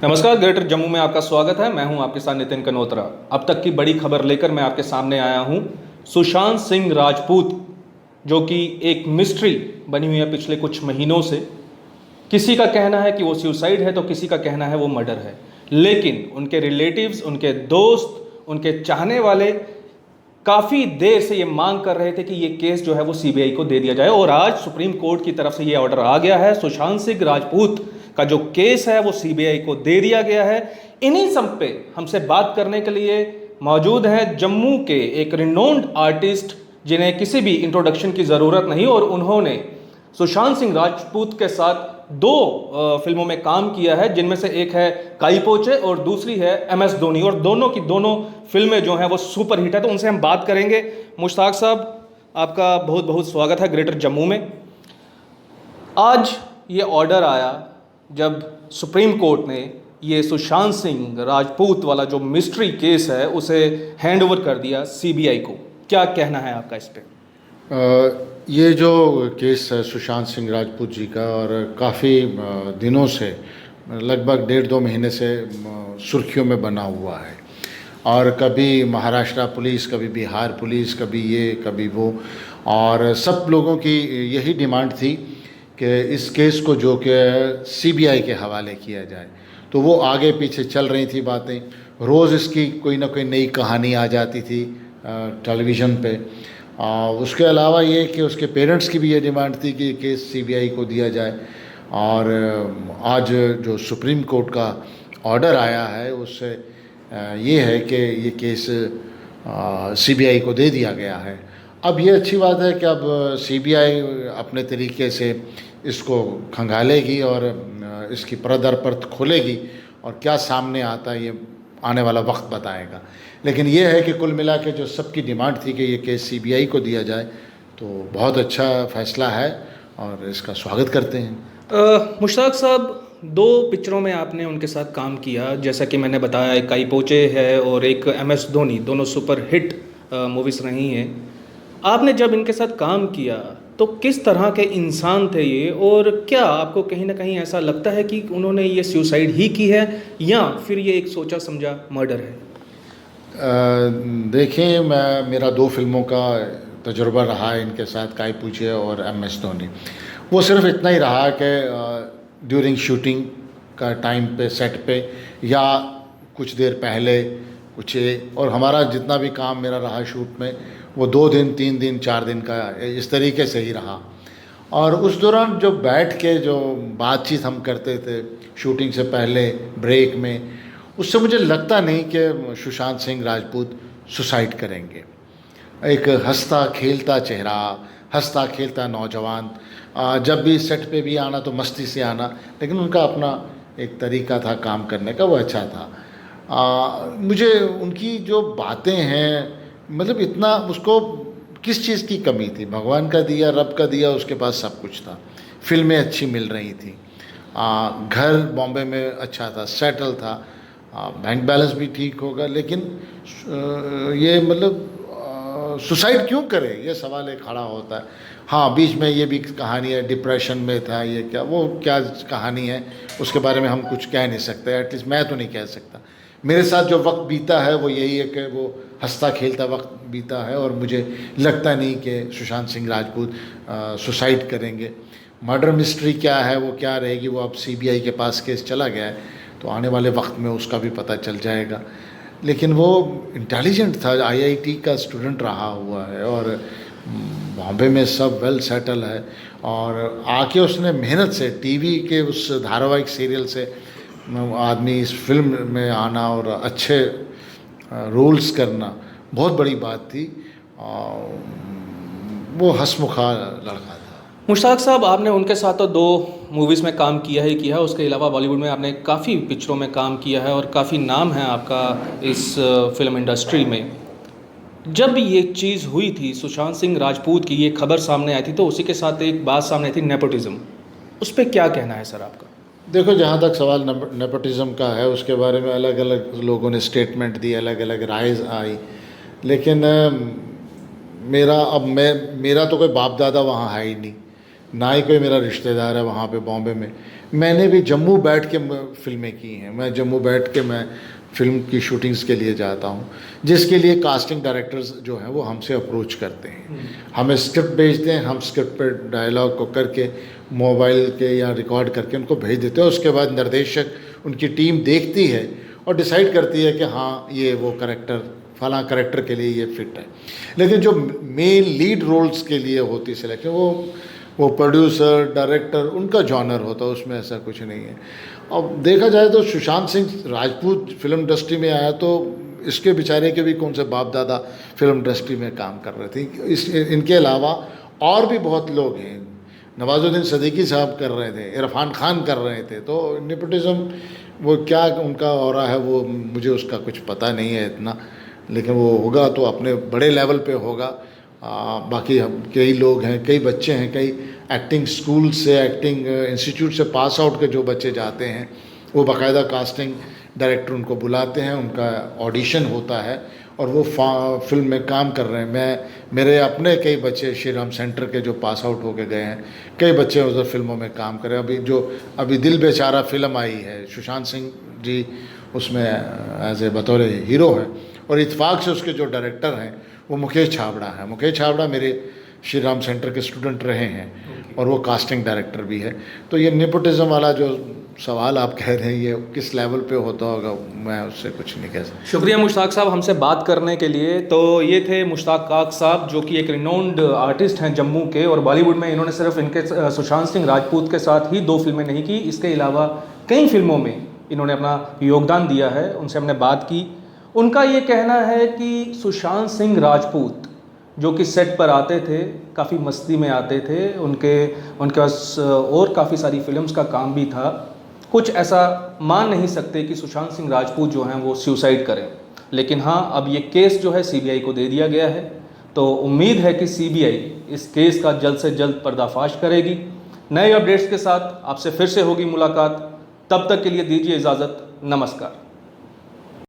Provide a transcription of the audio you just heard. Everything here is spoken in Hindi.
नमस्कार, ग्रेटर जम्मू में आपका स्वागत है। मैं हूं आपके साथ नितिन कनोत्रा। अब तक की बड़ी खबर लेकर मैं आपके सामने आया हूं। सुशांत सिंह राजपूत, जो कि एक मिस्ट्री बनी हुई है पिछले कुछ महीनों से। किसी का कहना है कि वो सुसाइड है तो किसी का कहना है वो मर्डर है, लेकिन उनके रिलेटिव्स, उनके दोस्त, उनके चाहने वाले काफ़ी देर से ये मांग कर रहे थे कि ये केस जो है वो सीबीआई को दे दिया जाए, और आज सुप्रीम कोर्ट की तरफ से ये ऑर्डर आ गया है। सुशांत सिंह राजपूत का जो केस है वो सीबीआई को दे दिया गया है। इन्हीं सब पे हमसे बात करने के लिए मौजूद हैं जम्मू के एक रिनोन्ड आर्टिस्ट, जिन्हें किसी भी इंट्रोडक्शन की ज़रूरत नहीं, और उन्होंने सुशांत सिंह राजपूत के साथ दो फिल्मों में काम किया है, जिनमें से एक है काई पोचे और दूसरी है MS धोनी, और दोनों की दोनों फिल्में जो हैं वो सुपर हिट है। तो उनसे हम बात करेंगे। मुश्ताक साहब, आपका बहुत बहुत स्वागत है ग्रेटर जम्मू में। आज ये ऑर्डर आया जब सुप्रीम कोर्ट ने ये सुशांत सिंह राजपूत वाला जो मिस्ट्री केस है उसे हैंड ओवर कर दिया सीबीआई को। क्या कहना है आपका इस पे? ये जो केस है सुशांत सिंह राजपूत जी का, और काफ़ी दिनों से, लगभग 1.5-2 महीने से सुर्खियों में बना हुआ है। और कभी महाराष्ट्र पुलिस, कभी बिहार पुलिस, कभी ये कभी वो, और सब लोगों की यही डिमांड थी कि इस केस को जो कि सीबीआई के हवाले किया जाए। तो वो आगे पीछे चल रही थी बातें, रोज़ इसकी कोई ना कोई नई कहानी आ जाती थी टेलीविज़न पे। उसके अलावा ये कि उसके पेरेंट्स की भी ये डिमांड थी कि केस सीबीआई को दिया जाए। और आज जो सुप्रीम कोर्ट का ऑर्डर आया है उससे ये है कि ये केस सीबीआई को दे दिया गया है। अब ये अच्छी बात है कि अब सीबीआई अपने तरीके से इसको खंगालेगी और इसकी परदर परत खोलेगी, और क्या सामने आता है ये आने वाला वक्त बताएगा। लेकिन ये है कि कुल मिला के जो सबकी डिमांड थी कि ये केस सीबीआई को दिया जाए, तो बहुत अच्छा फैसला है और इसका स्वागत करते हैं। मुश्ताक साहब, दो पिक्चरों में आपने उनके साथ काम किया, जैसा कि मैंने बताया, एक काई पोचे है और एक MS धोनी, दोनों सुपर हिट मूवीज़ रही हैं। आपने जब इनके साथ काम किया तो किस तरह के इंसान थे ये, और क्या आपको कहीं ना कहीं ऐसा लगता है कि उन्होंने ये सुसाइड ही की है या फिर ये एक सोचा समझा मर्डर है? देखें, मेरा 2 फिल्मों का तजुर्बा रहा है इनके साथ, काई पूछे और MS धोनी। वो सिर्फ इतना ही रहा कि ड्यूरिंग शूटिंग का टाइम पे, सेट पे, या कुछ देर पहले कुछ, और हमारा जितना भी काम मेरा रहा शूट में, वो 2 दिन, 3 दिन, 4 दिन का इस तरीके से ही रहा। और उस दौरान जो बैठ के जो बातचीत हम करते थे शूटिंग से पहले ब्रेक में, उससे मुझे लगता नहीं कि सुशांत सिंह राजपूत सुसाइड करेंगे। एक हंसता खेलता चेहरा, हंसता खेलता नौजवान, जब भी सेट पे भी आना तो मस्ती से आना, लेकिन उनका अपना एक तरीका था काम करने का, वो अच्छा था। मुझे उनकी जो बातें हैं, मतलब इतना उसको किस चीज़ की कमी थी? भगवान का दिया, रब का दिया, उसके पास सब कुछ था। फिल्में अच्छी मिल रही थी, घर बॉम्बे में अच्छा था, सेटल था, बैंक बैलेंस भी ठीक होगा, लेकिन ये मतलब सुसाइड क्यों करे, ये सवाल एक खड़ा होता है। हाँ, बीच में ये भी कहानी है, डिप्रेशन में था, ये क्या, वो क्या कहानी है, उसके बारे में हम कुछ कह नहीं सकते, एटलीस्ट मैं तो नहीं कह सकता। मेरे साथ जो वक्त बीता है वो यही है कि वो हंसता खेलता वक्त बीता है, और मुझे लगता नहीं कि सुशांत सिंह राजपूत सुसाइड करेंगे। मर्डर मिस्ट्री क्या है, वो क्या रहेगी, वो अब सीबीआई के पास केस चला गया है, तो आने वाले वक्त में उसका भी पता चल जाएगा। लेकिन वो इंटेलिजेंट था, IIT का स्टूडेंट रहा हुआ है, और बॉम्बे में सब वेल सेटल है, और आके उसने मेहनत से टीवी के उस धारावाहिक सीरियल से आदमी इस फिल्म में आना और अच्छे रोल्स करना बहुत बड़ी बात थी। वो हंसमुखा लड़का था। मुश्ताक साहब, आपने उनके साथ तो 2 मूवीज़ में काम किया ही किया है, उसके अलावा बॉलीवुड में आपने काफ़ी पिक्चरों में काम किया है और काफ़ी नाम है आपका इस फिल्म इंडस्ट्री में। जब ये चीज़ हुई थी सुशांत सिंह राजपूत की, ये खबर सामने आई थी, तो उसी के साथ एक बात सामने आई थी, नेपोटिज्म। उस पर क्या कहना है सर आपका? देखो, जहाँ तक सवाल नेपोटिज्म का है, उसके बारे में अलग अलग लोगों ने स्टेटमेंट दी, अलग अलग राय आई, लेकिन मेरा तो कोई बाप दादा वहाँ है ही नहीं। ना ही कोई मेरा रिश्तेदार है वहाँ पे बॉम्बे में। मैंने भी जम्मू बैठ के फिल्में की हैं, मैं जम्मू बैठ के मैं फ़िल्म की शूटिंग्स के लिए जाता हूँ, जिसके लिए कास्टिंग डायरेक्टर्स जो हैं वो हमसे अप्रोच करते हैं, हमें स्क्रिप्ट भेजते हैं, हम स्क्रिप्ट पे डायलॉग को करके मोबाइल के या रिकॉर्ड करके उनको भेज देते हैं। उसके बाद निर्देशक, उनकी टीम देखती है और डिसाइड करती है कि हाँ ये वो करेक्टर, फलां करेक्टर के लिए ये फिट है। लेकिन जो मेन लीड रोल्स के लिए होती सिलेक्शन, वो प्रोड्यूसर डायरेक्टर उनका जॉनर होता है, उसमें ऐसा कुछ नहीं है। अब देखा जाए तो सुशांत सिंह राजपूत फिल्म इंडस्ट्री में आया तो इसके बेचारे के भी कौन से बाप दादा फिल्म इंडस्ट्री में काम कर रहे थे। इनके अलावा और भी बहुत लोग हैं, नवाजुद्दीन सिद्दीकी साहब कर रहे थे, इरफान खान कर रहे थे। तो नेपोटिज्म वो क्या उनका हो रहा है वो मुझे उसका कुछ पता नहीं है इतना, लेकिन वो होगा तो अपने बड़े लेवल पे होगा। बाकी हम कई लोग हैं, कई बच्चे हैं, कई एक्टिंग स्कूल से, एक्टिंग इंस्टीट्यूट से पास आउट के जो बच्चे जाते हैं वो बाकायदा कास्टिंग डायरेक्टर उनको बुलाते हैं, उनका ऑडिशन होता है और वो फिल्म में काम कर रहे हैं। मेरे अपने कई बच्चे श्री राम सेंटर के जो पास आउट होके गए हैं, कई बच्चे उधर फिल्मों में काम कर रहे हैं। अभी दिल बेचारा फिल्म आई है, सुशांत सिंह जी उसमें एज ए बतौर हीरो है और इत्तेफाक से उसके जो डायरेक्टर हैं वो मुकेश छाबड़ा है। मुकेश छाबड़ा मेरे श्री राम सेंटर के स्टूडेंट रहे हैं और वो कास्टिंग डायरेक्टर भी है। तो ये नेपोटिज्म वाला जो सवाल आप कह रहे हैं ये किस लेवल पे होता होगा, मैं उससे कुछ नहीं कह सकता। शुक्रिया मुश्ताक साहब हमसे बात करने के लिए। तो ये थे मुश्ताक काक साहब जो कि एक रिनोन्ड आर्टिस्ट हैं जम्मू के, और बॉलीवुड में इन्होंने सिर्फ इनके सुशांत सिंह राजपूत के साथ ही 2 फिल्में नहीं की, इसके अलावा कई फिल्मों में इन्होंने अपना योगदान दिया है। उनसे हमने बात की। उनका ये कहना है कि सुशांत सिंह राजपूत जो कि सेट पर आते थे, काफ़ी मस्ती में आते थे, उनके पास और काफ़ी सारी फिल्म्स का काम भी था। कुछ ऐसा मान नहीं सकते कि सुशांत सिंह राजपूत जो हैं वो सुसाइड करें, लेकिन हाँ अब ये केस जो है सीबीआई को दे दिया गया है। तो उम्मीद है कि सीबीआई इस केस का जल्द से जल्द पर्दाफाश करेगी। नए अपडेट्स के साथ आपसे फिर से होगी मुलाकात, तब तक के लिए दीजिए इजाज़त। नमस्कार।